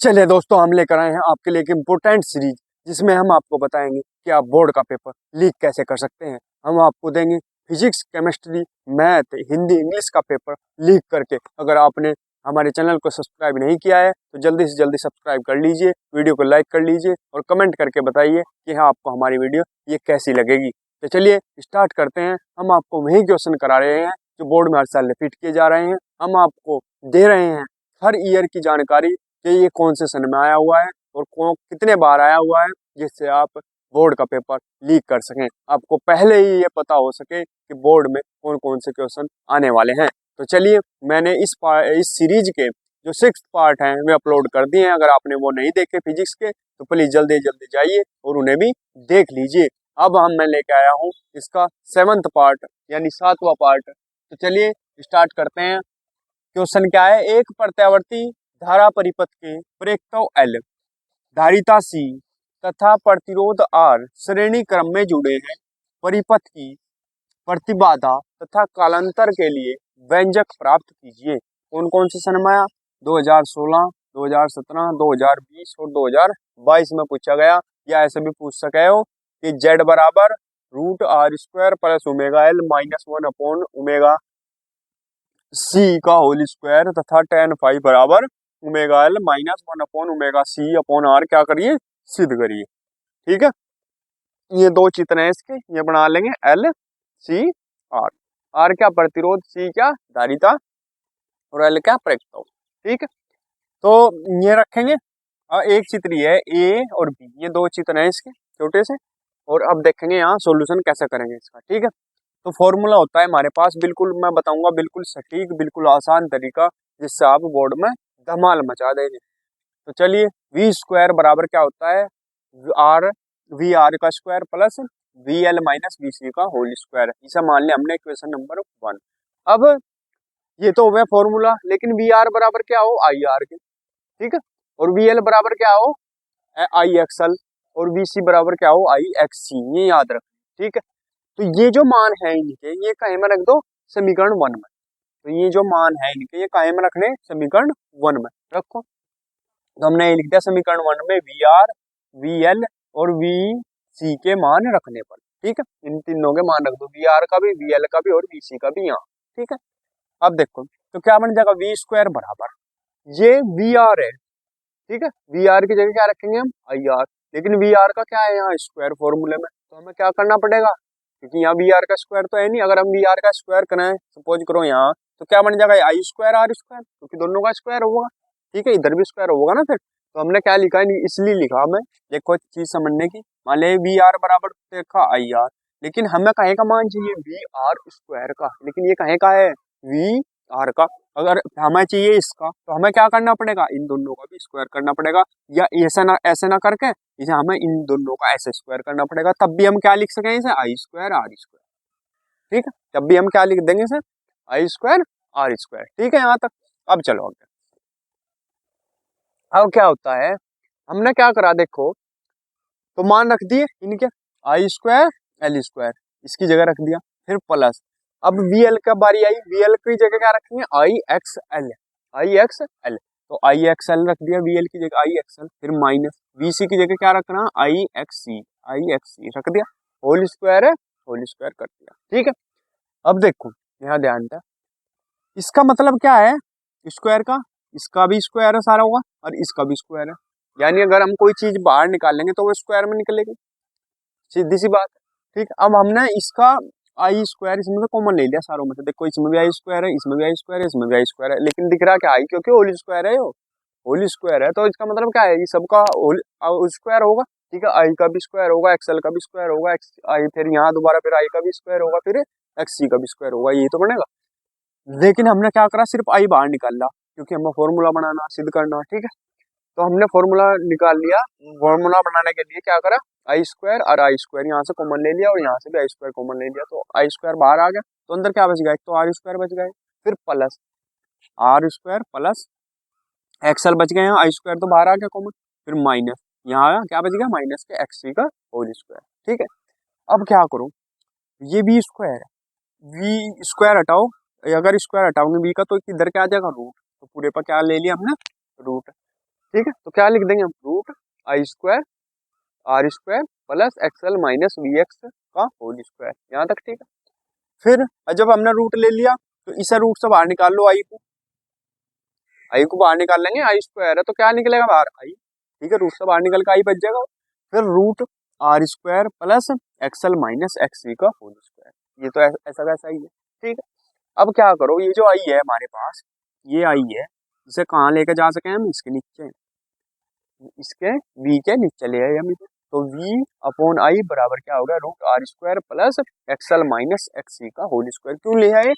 चलिए दोस्तों, हम लेकर आए हैं आपके लिए एक इम्पोर्टेंट सीरीज जिसमें हम आपको बताएंगे कि आप बोर्ड का पेपर लीक कैसे कर सकते हैं। हम आपको देंगे physics, chemistry, math, Hindi, English का पेपर लीक करके। अगर आपने हमारे चैनल को सब्सक्राइब नहीं किया है तो जल्दी से जल्दी सब्सक्राइब कर लीजिए, वीडियो को लाइक कर लीजिए और कमेंट करके बताइए कि हाँ, आपको हमारी वीडियो ये कैसी लगेगी। तो चलिए स्टार्ट करते हैं। हम आपको वही क्वेश्चन करा रहे हैं जो बोर्ड में हर साल रिपीट किए जा रहे हैं। हम आपको दे रहे हैं हर ईयर की जानकारी कि ये कौन से सन में आया हुआ है और कौन कितने बार आया हुआ है, जिससे आप बोर्ड का पेपर लीक कर सकें। आपको पहले ही ये पता हो सके कि बोर्ड में कौन कौन से क्वेश्चन आने वाले हैं। तो चलिए, मैंने इस सीरीज के जो 6th पार्ट हैं वे अपलोड कर दिए हैं। अगर आपने वो नहीं देखे फिजिक्स के तो प्लीज जल्दी जल्दी जाइए और उन्हें भी देख लीजिए। अब मैं लेके आया हूँ इसका 7th पार्ट यानी 7वां पार्ट। तो चलिए स्टार्ट करते हैं। क्वेश्चन क्या है? एक प्रत्यावर्ती धारा परिपथ के प्रेक्तव L, धारिता C तथा प्रतिरोध R श्रेणी क्रम में जुड़े हैं। परिपथ की प्रतिबाधा तथा कालांतर के लिए व्यंजक प्राप्त कीजिए। कौन कौन से सन में आया? 2016, 2017, 2020 और 2022 में पूछा गया। या ऐसे भी पूछ सके हो कि Z बराबर √R² plus omega L minus 1 upon omega C का होल स्क्वायर तथा tan फाई बराबर omega L minus 1 upon omega C upon R क्या करिए? सिद्ध करिए। ठीक है, ये दो चित्र हैं इसके, ये बना लेंगे L C R। R क्या प्रतिरोध, C क्या धारिता और L क्या प्रेरकत्व। ठीक है, तो ये रखेंगे। एक चित्र ये है A और B, ये दो चित्र हैं इसके छोटे से। और अब देखेंगे यहाँ सॉल्यूशन कैसे करेंगे इसका। ठीक है, तो फॉर्मूला होता है हमारे पास, बिल्कुल मैं बताऊंगा, बिल्कुल सटीक, बिल्कुल आसान तरीका जिससे आप बोर्ड में धमाल मचा देंगे। तो चलिए, V² बराबर क्या होता है? आर VR का square plus VL minus VC का होल स्क्वायर। इसे मान लिया हमने इक्वेशन नंबर 1। अब ये तो हो गया फॉर्मूला, लेकिन VR बराबर क्या हो? IR के। ठीक है, और VL बराबर क्या हो? IXL और VC बराबर क्या हो? IXC। ये याद रखें। ठीक है, तो ये जो मान है इनके, ये कहीं में रख दो? समीकरण 1 में। तो ये जो मान है इनके, ये कहीं में रखने? समीकरण 1 में रखो। तो हमने ये लिख दिया समीकरण 1 में VR, VL और VC के मान रखने पर। ठीक है, इन तीनों के मान रख दो, VR का भी, VL का भी और VC का भी यहाँ। ठीक है, अब देखो तो क्या बन जाएगा? V² बराबर ये VR है। ठीक है, VR की जगह क्या रखेंगे हम? IR। लेकिन VR का क्या है यहाँ? स्क्वायर फॉर्मूले में, तो हमें क्या करना पड़ेगा? क्योंकि यहाँ VR का स्क्वायर तो है नहीं। अगर हम VR का स्क्वायर करें, सपोज करो यहाँ, तो क्या बन जाएगा? I² R², क्योंकि दोनों का स्क्वायर होगा। ठीक है, इधर भी स्क्वायर होगा ना फिर। तो हमने क्या लिखा है? इसलिए लिखा हमें, देखो चीज समझने की। मान ले VR बराबर देखा IR, लेकिन हमें कहे का मान चाहिए? VR² का, लेकिन ये कहे का है? VR का। अगर हमें चाहिए इसका, तो हमें क्या करना पड़ेगा? इन दोनों का भी स्क्वायर करना पड़ेगा। या ऐसे ना करके इसे हमें इन दोनों का ऐसे स्क्वायर करना पड़ेगा। तब भी हम क्या लिख सकें? इसे I² R²। ठीक है, तब भी हम क्या लिख देंगे इसे? I² R²। ठीक है यहाँ तक। अब चलो आगे। अब क्या होता है, हमने क्या करा देखो, तो मान रख दिए इनके I² L², इसकी जगह रख दिया। फिर प्लस, अब VL का बारी आई, VL की जगह क्या रखेंगे? IXL। IXL, तो IXL रख दिया VL की जगह IXL। फिर माइनस VC की जगह क्या रखना? IXC। IXC रख दिया, होल स्क्वायर है, होल स्क्वायर कर दिया। ठीक है, अब देखो यहाँ ध्यान था, इसका मतलब क्या है? स्क्वायर का, इसका भी स्क्वायर है सारा होगा और इसका भी स्क्वायर है। यानी अगर हम कोई चीज बाहर निकालेंगे तो वो स्क्वायर में निकलेगी, सीधी सी बात है। ठीक, अब हमने इसका I² इसमें से कॉमन ले लिया सारों में से। देखो इसमें भी I² है, इसमें भी I² है, इसमें भी I² है, लेकिन दिख रहा क्या है? क्योंकि होल स्क्वायर है, होल स्क्वायर है, तो इसका मतलब क्या है? ये सबका होल स्क्वायर होगा। ठीक है, I का भी स्क्वायर होगा, XL का भी स्क्वायर होगा, I फिर यहाँ दोबारा फिर I का भी स्क्वायर होगा, फिर XC का भी स्क्वायर होगा, ये तो बनेगा। लेकिन हमने क्या करा? सिर्फ I बाहर निकाला, क्योंकि हमें फॉर्मूला बनाना, सिद्ध करना। ठीक है, तो हमने फॉर्मूला निकाल लिया। फॉर्मूला बनाने के लिए क्या करा? I² और I² यहाँ से कॉमन ले लिया और यहाँ से भी I² कॉमन ले लिया, तो I² बाहर आ गया। तो अंदर क्या बच गया? एक तो R² बच गया, फिर प्लस R² प्लस XL बच गया। यहाँ I² तो बाहर आ गया कॉमन, फिर माइनस यहाँ आया, क्या बच गया? माइनस के XC का होल स्क्वायर। ठीक है, अब क्या करूँ? ये V² है, V² हटाओ, अगर स्क्वायर हटाओगे V का तो इधर क्या आ जाएगा? रूट। तो पूरे पर क्या ले लिया हमने? रूट। ठीक है, तो क्या लिख देंगे हम, root I square R square plus XL minus V X का होल स्क्वायर, यहाँ तक ठीक है। फिर जब हमने रूट ले लिया तो इसे रूट से बाहर निकाल लो, आई को बाहर निकाल लेंगे, आई स्क्वायर है तो क्या निकलेगा बाहर, आई, ठीक है, रूट से बाहर निकल के आई बच जाएगा। फिर root R square plus XL minus X का होल स्क्वायर, ये तो ऐसा वैसा ही है, ठीक है। अब क्या करो, ये जो आई है हमारे पास, ये आई है, इसे कहाँ लेके जा सके हम, इसके नीचे, इसके v के नीचे ले आए हम इसे, तो v अपॉन आई बराबर क्या होगा, root R square plus XL minus X का होल स्क्वायर। क्यों ले आए,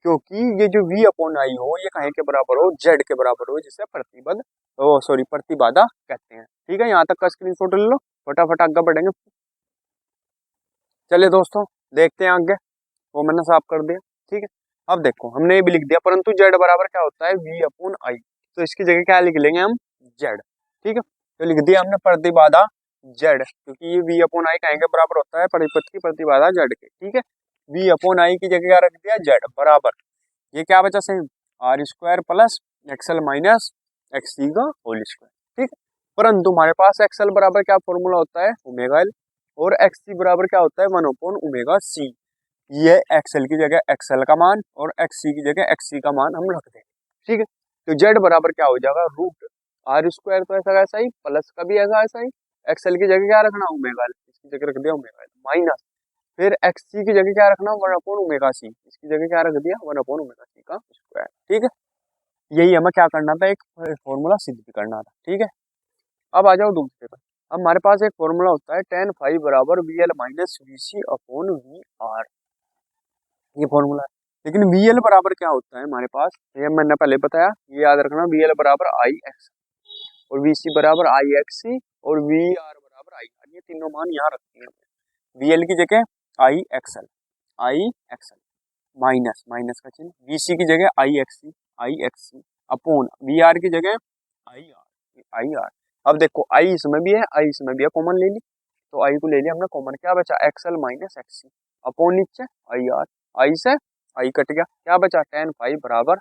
क्योंकि ये जो v अपॉन आई हो ये कहीं के बराबर हो, z के बराबर हो, जिसे प्रतिबाधा कहते हैं। ठीक है, यहाँ तक का स्क्रीनशॉट ले लो, फटाफट आगे बढ़ेंगे। चलिए दोस्तों देखते हैं आगे, वो मैंने साफ कर दिया, ठीक है। अब देखो हमने ये भी लिख दिया, परंतु z बराबर क्या होता है, v अपॉन आई, तो इसकी जगह क्या लिख लेंगे हम, z, ठीक है। तो लिख दिया हमने प्रतिबाधा z, क्योंकि ये v अपॉन आई कहीं के बराबर होता है, परिपथ की प्रतिबाधा z के, ठीक है। v अपॉन आई की जगह क्या रख दिया, z बराबर, ये क्या बचा same, R square plus XL minus X का होल स्क्वायर, ठीक है। परंतु हमारे पास एक्सएल बराबर क्या फॉर्मूला होता है, ओमेगा एल, और एक्स बराबर क्या होता है, 1 अपॉन ओमेगा सी। ये एक्सएल की जगह एक्सएल का मान और एक्सी की जगह एक्सी का मान हम रख देंगे, ठीक है। तो जेड बराबर क्या हो जाएगा, रूट आर स्क्वायर, तो ऐसा वैसा ही, प्लस का भी ऐसा ऐसा ही, एक्सएल की जगह क्या रखना, ओमेगा एल, इसकी जगह रख दिया ओमेगा एल, माइनस फिर एक्सी की जगह क्या रखना, 1 अपॉन ओमेगा सी, इसकी जगह क्या रख दिया, 1 अपॉन ओमेगा सी का स्क्वायर, ठीक है। यही हमें क्या करना था, एक फॉर्मूला सिद्ध करना था, ठीक है। अब आ जाओ दूसरे पर, अब हमारे पास एक फॉर्मूला होता है tan फाई बराबर V L minus V C upon V R, ये फॉर्मूला है। लेकिन वी एल बराबर क्या होता है हमारे पास, ये मैंने पहले बताया, ये याद रखना, वी एल बराबर आई एक्स और वी सी बराबर आई एक्स सी और वी आर बराबर आई आर, ये तीनों मान यहाँ रखते हैं। वी एल की जगह I X L, I X L minus minus का चिन्ह, वी सी की जगह I X C upon V R की जगह आई आर। अब देखो आई इसमें भी है, आई इसमें भी है, कॉमन ले ली, तो आई को ले लिया हमने कॉमन, क्या बचा, XL minus X C upon नीचे आई आर, आई से आई कट गया, क्या बचा, tan फाई बराबर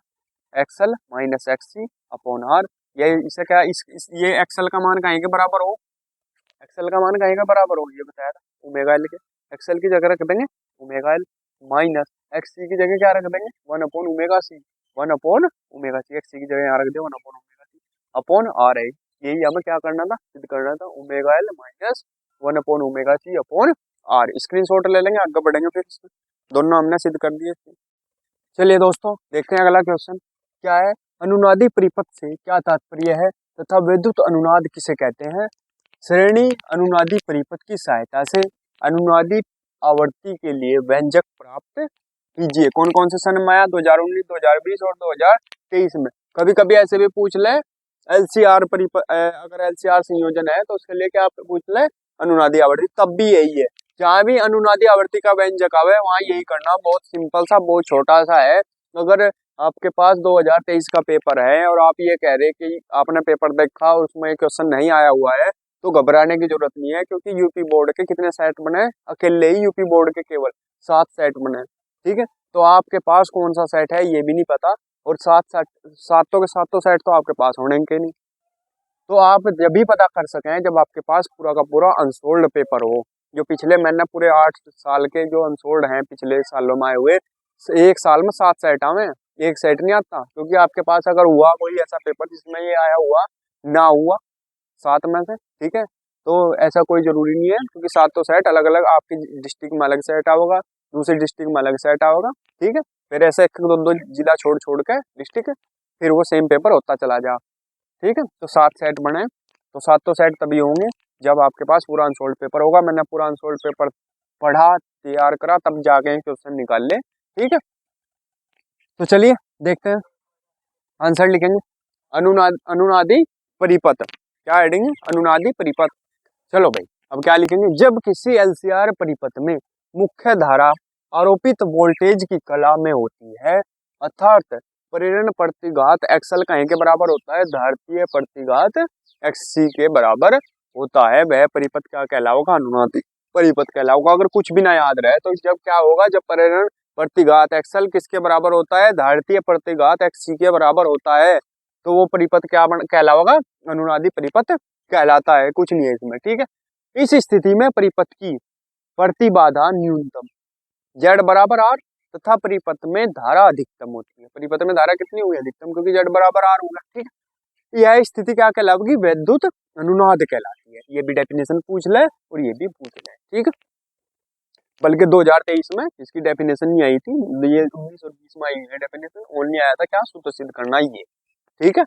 XL minus X C upon R. ये इसे क्या, ये एक्सएल का मान कहीं के बराबर हो, एक्सएल का मान कहीं का बराबर हो, ये बताया था ओमेगा एल के, एक्सएल की जगह रख देंगे omega L minus X C की जगह क्या रख देंगे, 1 upon omega C, 1 upon omega C, X C की जगह यहाँ रख दिया 1 upon omega C upon R है। यही हमें क्या करना था, सिद्ध करना था, omega L minus 1 upon omega C upon R. Screenshot ले लेंगे, आगे बढ़ेंगे फिर इसमें, दोनों हमने सिद्ध कर दिए। चलिए दोस्तों देखते हैं अगला क्वेश्चन क्या है, अनुनादी परिपथ से क्या तात्पर्य है तथा विद्युत अनुनाद किसे कहते हैं। श्रेणी अनुनादी परिपथ की सहायता से अनुनादी आवृत्ति के लिए व्यंजक प्राप्त कीजिए। कौन कौन से सन में आया, 2019, 2020 और 2023 में। कभी कभी ऐसे भी पूछ ले, एलसीआर परिपथ, अगर एलसीआर संयोजन है तो उसके लिए क्या पूछ ले, अनुनादी आवृत्ति, तब भी यही है, जहाँ भी अनुनादी आवृत्ति का व्यंजक आवे वहाँ यही करना, बहुत सिंपल सा, बहुत छोटा सा है। अगर आपके पास 2023 का पेपर है और आप ये कह रहे कि आपने पेपर देखा और उसमें क्वेश्चन नहीं आया हुआ है, तो घबराने की जरूरत नहीं है, क्योंकि यूपी बोर्ड के कितने सेट बने, अकेले ही यूपी बोर्ड के केवल 7 सेट बने, ठीक है। तो आपके पास कौन सा सेट है ये भी नहीं पता, और सातों के सातों सेट तो आपके पास होने के नहीं। तो आप जब भी पता कर सकें जब आपके पास पूरा का पूरा अनसोल्ड पेपर हो, जो पिछले मैंने पूरे 8 साल के जो अनसोल्ड हैं पिछले सालों में आए हुए, एक साल में 7 सेट आवे, एक सेट नहीं आता, क्योंकि आपके पास अगर हुआ कोई ऐसा पेपर जिसमें ये आया हुआ ना हुआ 7 में से, ठीक है, तो ऐसा कोई जरूरी नहीं है, क्योंकि 7 सेट अलग अलग, आपकी डिस्ट्रिक्ट में अलग सेट आओगा, दूसरी डिस्ट्रिक्ट में अलग सेट आओगा, ठीक है। फिर ऐसे एक दो दो जिला छोड़ छोड़ के डिस्ट्रिक्ट, फिर वो सेम पेपर होता चला जा, ठीक है। तो 7 सेट बने, तो 7 सेट तभी होंगे जब आपके पास पूरा अनसोल्ड पेपर होगा। मैंने पूरा अनसोल्ड पेपर पढ़ा, तैयार करा, तब जाके क्वेश्चन निकाल ले, ठीक है। तो चलिए देखते हैं, आंसर लिखेंगे, अनुनादी परिपथ, क्या हेडिंग, अनुनादी परिपथ। चलो भाई अब क्या लिखेंगे, जब किसी एलसीआर परिपथ में मुख्य धारा आरोपित वोल्टेज की कला में होती है, अर्थात प्रेरण प्रतिघात एक्सएल कहीं के बराबर होता है, धारतीय प्रतिघात एक्ससी के बराबर होता है, वह परिपथ क्या कहलाओगा, अनुनादी परिपथ कहलाओगा। अगर कुछ भी ना याद रहे तो जब क्या होगा, जब प्रेरण प्रतिघात एक्सएल किसके बराबर होता है, धारतीय प्रतिघात एक्ससी के बराबर होता है, तो वो परिपथ क्या कहलाएगा, अनुनादी परिपथ कहलाता है, कुछ नहीं है इसमें, ठीक है। इस स्थिति में परिपथ की प्रतिबाधा न्यूनतम Z बराबर R तथा परिपथ में धारा अधिकतम होती है। परिपथ में धारा कितनी हुई, अधिकतम, क्योंकि Z बराबर R होगा, ठीक है। यह स्थिति क्या कहलाएगी, वैद्युत अनुनाद कहलाती है। ये भी डेफिनेशन पूछ ले और ये भी पूछ ले, ठीक है। बल्कि 2023 में इसकी डेफिनेशन नहीं आई थी, ये 19 और 20 में आई है डेफिनेशन, ओनली आया था क्या, सूत्र सिद्ध करना, ये ठीक है।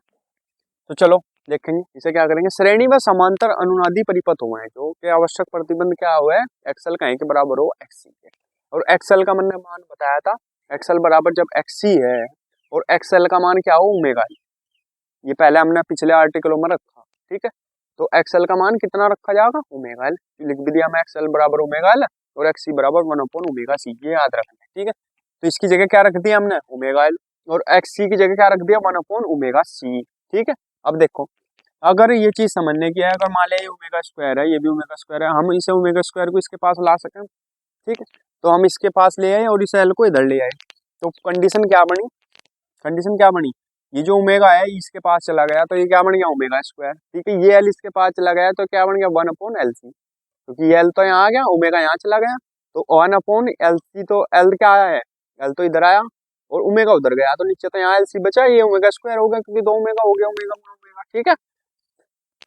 तो चलो देखेंगे इसे क्या करेंगे। श्रेणी व समांतर अनुनादी परिपथ हुए हैं जो कि आवश्यक प्रतिबंध क्या हुआ है, एक्सएल का है के बराबर हो एक्ससी के, और एक्सएल का मैंने मान बताया था, एक्सएल बराबर जब एक्ससी है और एक्सएल का मान क्या हो, ओमेगा, ये पहले हमने पिछले आर्टिकलों में रखा, ठीक है। तो एक्सएल का मान कितना रखा जाएगा, ओमेगा एल, लिख भी दिया मैं, एक्सएल बराबर ओमेगा एल और एक्ससी बराबर 1/ओमेगा सी, ये याद रखना है, ठीक है। तो इसकी जगह क्या रख दिया हमने, ओमेगा एल, और एक्ससी की जगह क्या रख दिया, 1/ओमेगा सी, ठीक है। अब देखो अगर ये चीज समझने की है, अगर मान लिया ये ओमेगा स्क्वायर है, ये भी ओमेगा स्क्वायर है, हम इसे ओमेगा स्क्वायर को इसके पास ला सकें, ठीक है। तो हम इसके पास ले आए और इस एल को इधर ले आए, तो कंडीशन क्या बनी, कंडीशन क्या बनी, ये जो ओमेगा है इसके पास चला गया तो ये क्या बन गया, ओमेगा स्क्वायर, ठीक है। ये एल इसके पास चला गया तो क्या बन गया, 1/LC, क्योंकि ये एल तो यहाँ आ गया, ओमेगा यहाँ चला गया, तो 1/LC, तो एल क्या आया है, एल तो इधर आया और ओमेगा उधर गया, तो नीचे तो यहाँ एलसी बचा, ये ओमेगा स्क्वायर हो गया, क्योंकि 2 ओमेगा हो गया, ओमेगा ओमेगा, ठीक है।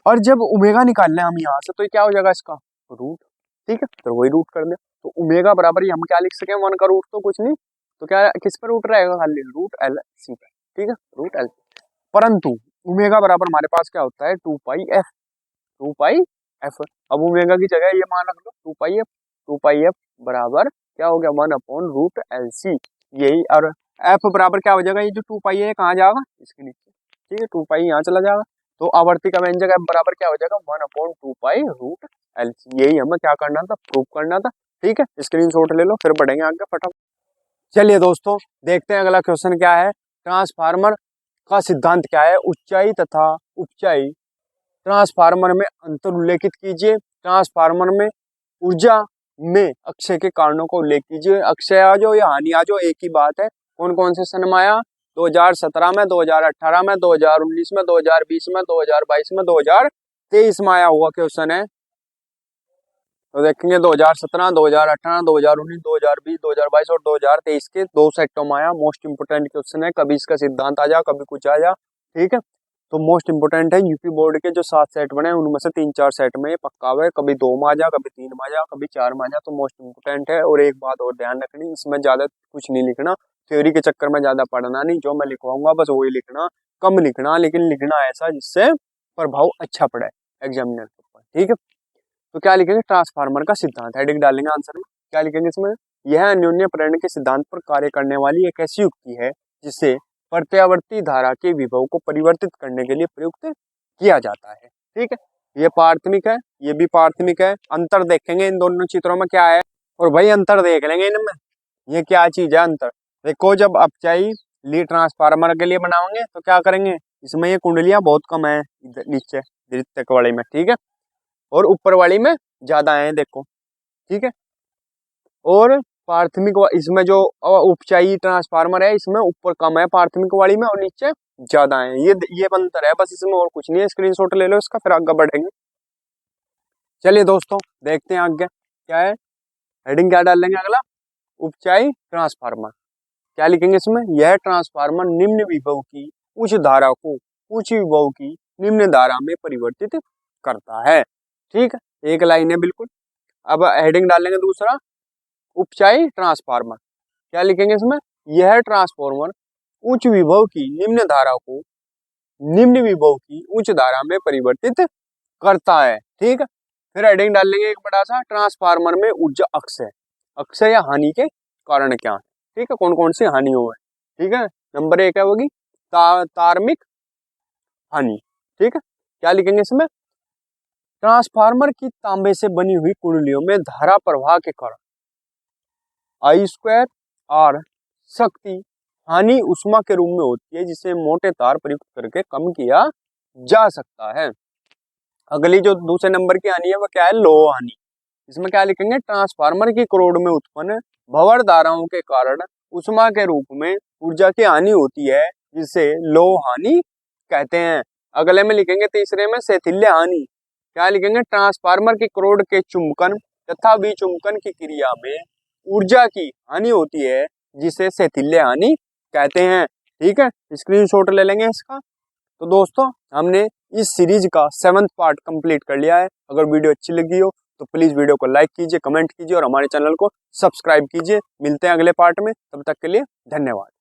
और जब ओमेगा निकालना है हम यहाँ से, तो ये क्या हो जाएगा इसका रूट, ठीक है, तो वही रूट कर दे। तो ओमेगा बराबर ही हम क्या लिख सके, 1 का रूट तो कुछ नहीं, तो क्या किस पर रूट रहेगा, खाली रूट एल सी पर, ठीक है, रूट एल। परंतु ओमेगा बराबर हमारे पास क्या होता है, 2πf, 2πf। अब ओमेगा की जगह ये मान रख लो 2πf, 2πf बराबर क्या हो गया, 1/√LC, यही, और f बराबर क्या हो जाएगा, ये जो 2π है कहाँ जाएगा, इसके नीचे, ठीक है, 2π यहाँ चला जाएगा, तो आवर्ती का व्यंजक f बराबर क्या हो जाएगा, 1/2π√LC, यही हमें क्या करना था, प्रूव करना था, ठीक है। स्क्रीनशॉट ले लो, फिर बढ़ेंगे आगे फटाफट। चलिए दोस्तों देखते हैं अगला क्वेश्चन क्या है, ट्रांसफार्मर का सिद्धांत क्या है, ऊंचाई तथा उपचाई ट्रांसफार्मर में अंतर उल्लेखित कीजिए, ट्रांसफार्मर में ऊर्जा में अक्षय के कारणों को उल्लेख कीजिए। अक्षय आ जाओ या हानि आ जाओ, एक ही बात है। कौन कौन से सन में आया, 2017 में, 2018 में, 2019 में, 2020 में, 2022 में, 2023 में आया हुआ क्वेश्चन है। तो देखेंगे 2017, 2018, 2019, 2020, 2022 और 2023 के 2 सेटों में आया। मोस्ट इंपोर्टेंट क्वेश्चन है, कभी इसका सिद्धांत आ जा, कभी कुछ आ जा, ठीक है। तो मोस्ट इंपोर्टेंट है, यूपी बोर्ड के जो 7 सेट बने उनमें से 3-4 सेट में ये पक्का हुआ है, कभी 2 में आ जा, कभी 3 में आ जा, कभी 4 में आ जा, तो मोस्ट इंपोर्टेंट है। और एक बात और ध्यान रखनी, इसमें ज्यादा कुछ नहीं लिखना, थ्योरी के चक्कर में ज्यादा पढ़ना नहीं, जो मैं लिखवाऊंगा बस वही लिखना, कम लिखना, लेकिन लिखना ऐसा जिससे प्रभाव अच्छा पड़े एग्जामिनर के ऊपर, ठीक है। तो क्या लिखेंगे, ट्रांसफार्मर का सिद्धांत, हेडिंग डालेंगे आंसर में, क्या लिखेंगे इसमें, यह अन्योन्य प्रेरण के सिद्धांत पर कार्य करने वाली एक ऐसी युक्ति है जिसे प्रत्यावर्ती धारा के विभव को परिवर्तित करने के लिए प्रयुक्त किया जाता है, ठीक है। ये प्राथमिक है, ये भी प्राथमिक है। अंतर देखेंगे इन दोनों चित्रों में क्या है, और भाई अंतर देख लेंगे इनमें, ये क्या चीज है अंतर। देखो जब अपचाई लीड ट्रांसफार्मर के लिए बनाओगे तो क्या करेंगे, इसमें ये कुंडलियां बहुत कम है नीचे द्वितीयक वाले में, ठीक है, और ऊपर वाली में ज्यादा है, देखो, ठीक है। और प्राथमिक इसमें जो उपचाई ट्रांसफार्मर है इसमें ऊपर कम है प्राथमिक वाली में, और नीचे ज्यादा है, ये अंतर है बस, इसमें और कुछ नहीं है। स्क्रीनशॉट ले लो इसका, फिर आगे बढ़ेंगे। चलिए दोस्तों देखते हैं आगे क्या है, हेडिंग क्या डालेंगे अगला, उपचाई ट्रांसफार्मर, क्या लिखेंगे इसमें, यह ट्रांसफार्मर निम्न विभव की उच्च धारा को उच्च विभव की निम्न धारा में परिवर्तित करता है, ठीक है, एक लाइन है बिल्कुल। अब हेडिंग डालेंगे दूसरा, उपचाई ट्रांसफार्मर, क्या लिखेंगे इसमें, यह ट्रांसफार्मर उच्च विभव की निम्न धारा को निम्न विभव की उच्च धारा में परिवर्तित करता है, ठीक है। फिर हेडिंग डालेंगे एक बड़ा सा, ट्रांसफार्मर में ऊर्जा अक्षय, अक्षय या हानि के कारण क्या है, ठीक है, कौन कौन सी हानि हो है, ठीक है। नंबर 1 है होगी तार्मिक हानि, ठीक है, क्या लिखेंगे इसमें, ट्रांसफार्मर की तांबे से बनी हुई कुंडलियों में धारा प्रवाह के कारण I² R शक्ति हानि उष्मा के रूप में होती है, जिसे मोटे तार प्रयुक्त करके कम किया जा सकता है। अगली जो दूसरे नंबर की हानि है वह क्या है, लो हानि, इसमें क्या लिखेंगे, ट्रांसफार्मर की करोड़ में उत्पन्न भंवर धाराओं के कारण उष्मा के रूप में ऊर्जा की हानि होती है, जिसे लो हानि कहते हैं। अगले में लिखेंगे तीसरे में शैथिल्य हानि। क्या लिखेंगे? ट्रांसफार्मर की करोड़ के चुंबकन तथा विचुंबकन की क्रिया में ऊर्जा की हानि होती है, जिसे शैथिल्य हानि कहते हैं। ठीक है, स्क्रीनशॉट ले लेंगे इसका। तो दोस्तों, हमने इस सीरीज का 7वां पार्ट कंप्लीट कर लिया है। अगर वीडियो अच्छी लगी हो तो प्लीज वीडियो को लाइक कीजिए, कमेंट कीजिए और हमारे चैनल को सब्सक्राइब कीजिए। मिलते हैं अगले पार्ट में, तब तक के लिए धन्यवाद।